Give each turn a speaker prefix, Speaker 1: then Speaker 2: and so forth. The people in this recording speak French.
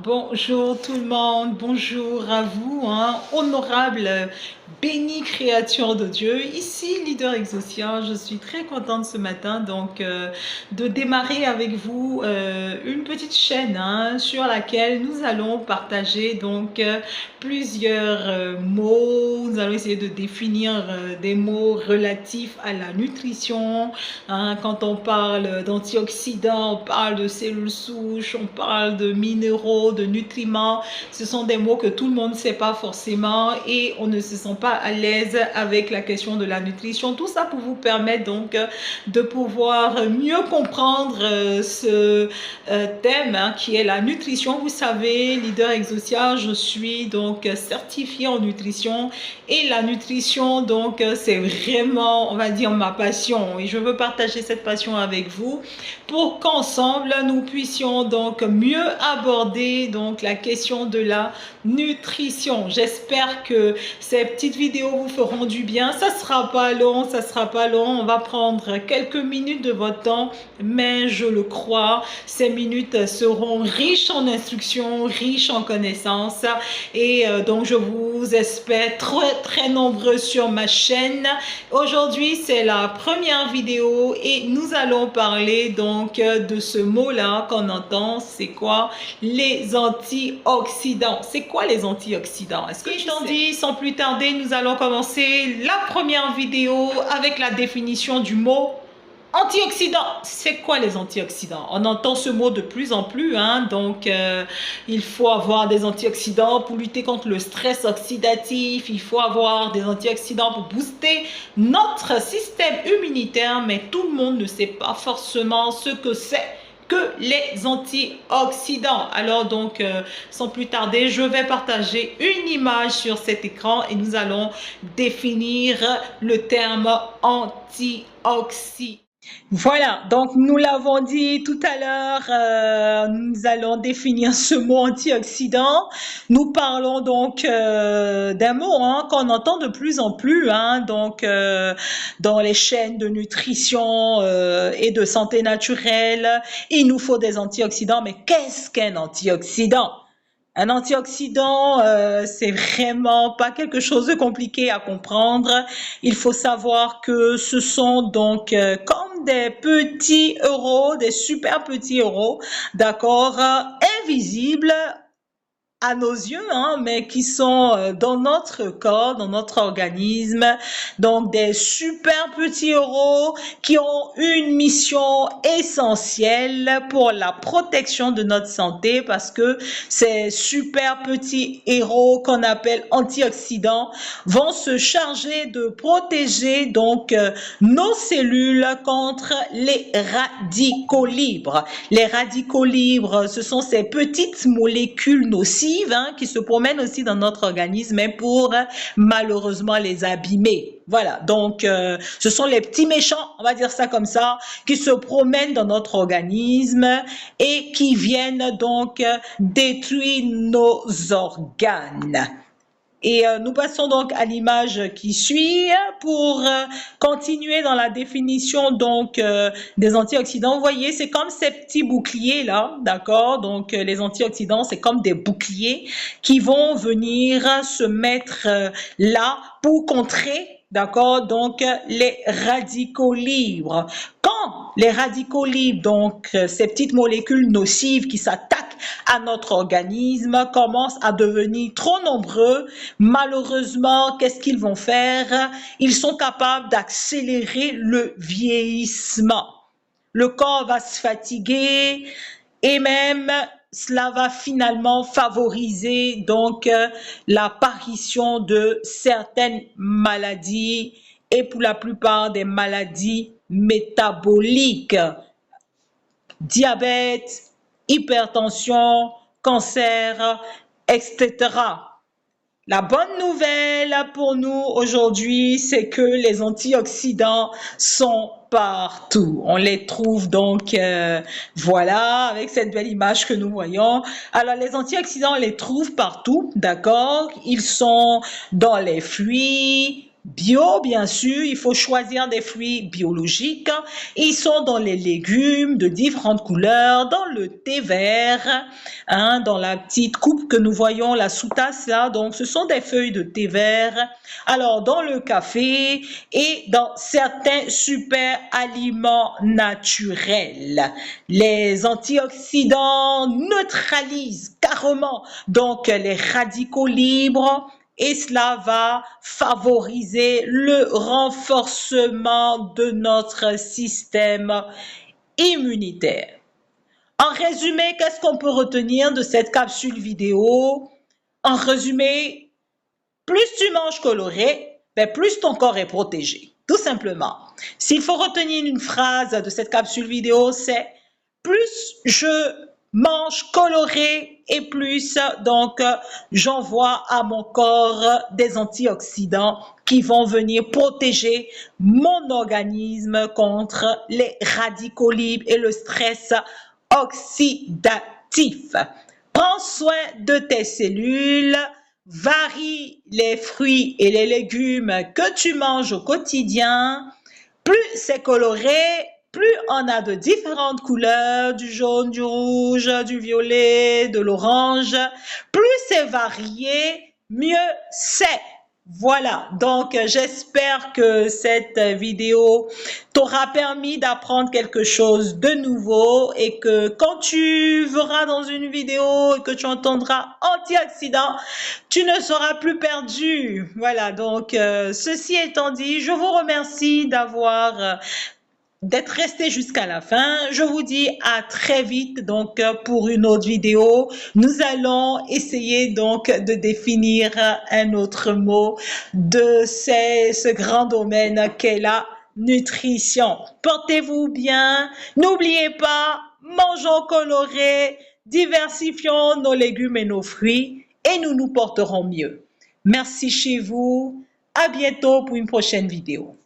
Speaker 1: Bonjour tout le monde, bonjour à vous, honorable, bénie créature de Dieu. Ici, Leader Exaucien, je suis très contente ce matin de démarrer avec vous une petite chaîne sur laquelle nous allons partager plusieurs mots. Nous allons essayer de définir des mots relatifs à la nutrition. Quand on parle d'antioxydants, on parle de cellules souches, on parle de minéraux, de nutriments. Ce sont des mots que tout le monde ne sait pas forcément et on ne se sent pas à l'aise avec la question de la nutrition. Tout ça pour vous permettre de pouvoir mieux comprendre ce thème qui est la nutrition. Vous savez, Leader Exaucien, je suis certifiée en nutrition et la nutrition c'est vraiment, on va dire, ma passion et je veux partager cette passion avec vous pour qu'ensemble nous puissions mieux aborder la question de la nutrition. J'espère que ces petites vidéos vous feront du bien. Ça sera pas long, ça sera pas long. On va prendre quelques minutes de votre temps, mais je le crois, ces minutes seront riches en instructions, riches en connaissances et je vous espère très nombreux sur ma chaîne. Aujourd'hui, c'est la première vidéo et nous allons parler de ce mot-là qu'on entend. C'est quoi? Les antioxydants. C'est quoi les antioxydants? Est-ce que étant dit, sans plus tarder, nous allons commencer la première vidéo avec la définition du mot antioxydants. C'est quoi les antioxydants? On entend ce mot de plus en plus, il faut avoir des antioxydants pour lutter contre le stress oxydatif, il faut avoir des antioxydants pour booster notre système immunitaire, mais tout le monde ne sait pas forcément ce que c'est que les antioxydants. Alors sans plus tarder, je vais partager une image sur cet écran et nous allons définir le terme antioxydant. Voilà, donc nous l'avons dit tout à l'heure, nous allons définir ce mot antioxydant. Nous parlons d'un mot qu'on entend de plus en plus dans les chaînes de nutrition et de santé naturelle. Il nous faut des antioxydants, mais qu'est-ce qu'un antioxydant? Un antioxydant, c'est vraiment pas quelque chose de compliqué à comprendre. Il faut savoir que ce sont comme des petits euros, des super petits euros, d'accord, invisibles à nos yeux, mais qui sont dans notre corps, dans notre organisme, donc des super petits euros qui ont une mission essentielle pour la protection de notre santé parce que ces super petits héros qu'on appelle antioxydants vont se charger de protéger nos cellules contre les radicaux libres. Les radicaux libres, ce sont ces petites molécules nocives qui se promènent aussi dans notre organisme pour malheureusement les abîmer. Voilà, ce sont les petits méchants, on va dire ça comme ça, qui se promènent dans notre organisme et qui viennent détruire nos organes. Et nous passons à l'image qui suit pour continuer dans la définition des antioxydants. Vous voyez, c'est comme ces petits boucliers là, d'accord? Les antioxydants, c'est comme des boucliers qui vont venir se mettre là pour contrer, d'accord, les radicaux libres. Quand les radicaux libres, ces petites molécules nocives qui s'attaquent à notre organisme, commencent à devenir trop nombreux, malheureusement, qu'est-ce qu'ils vont faire? Ils sont capables d'accélérer le vieillissement. Le corps va se fatiguer et même cela va finalement favoriser l'apparition de certaines maladies et pour la plupart des maladies métaboliques, diabète, hypertension, cancer, etc. La bonne nouvelle pour nous aujourd'hui, c'est que les antioxydants sont partout. On les trouve voilà, avec cette belle image que nous voyons. Alors, les antioxydants, on les trouve partout, d'accord? Ils sont dans les fruits, Bio, bien sûr, il faut choisir des fruits biologiques. Ils sont dans les légumes de différentes couleurs, dans le thé vert, hein, dans la petite coupe que nous voyons, la sous-tasse là. Donc, ce sont des feuilles de thé vert. Alors, dans le café et dans certains super aliments naturels. Les antioxydants neutralisent carrément donc les radicaux libres et cela va favoriser le renforcement de notre système immunitaire. En résumé, qu'est-ce qu'on peut retenir de cette capsule vidéo? En résumé, plus tu manges coloré, ben plus ton corps est protégé, tout simplement. S'il faut retenir une phrase de cette capsule vidéo, c'est plus je mange coloré et plus donc j'envoie à mon corps des antioxydants qui vont venir protéger mon organisme contre les radicaux libres et le stress oxydatif. Prends soin de tes cellules, varie les fruits et les légumes que tu manges au quotidien. Plus c'est coloré, plus on a de différentes couleurs, du jaune, du rouge, du violet, de l'orange. Plus c'est varié, mieux c'est. Voilà, donc j'espère que cette vidéo t'aura permis d'apprendre quelque chose de nouveau et que quand tu verras dans une vidéo et que tu entendras antioxydants, tu ne seras plus perdu. Voilà, donc ceci étant dit, je vous remercie d'être resté jusqu'à la fin. Je vous dis à très vite donc pour une autre vidéo. Nous allons essayer donc de définir un autre mot de ce grand domaine qu'est la nutrition. Portez-vous bien. N'oubliez pas, mangeons coloré, diversifions nos légumes et nos fruits et nous nous porterons mieux. Merci chez vous. À bientôt pour une prochaine vidéo.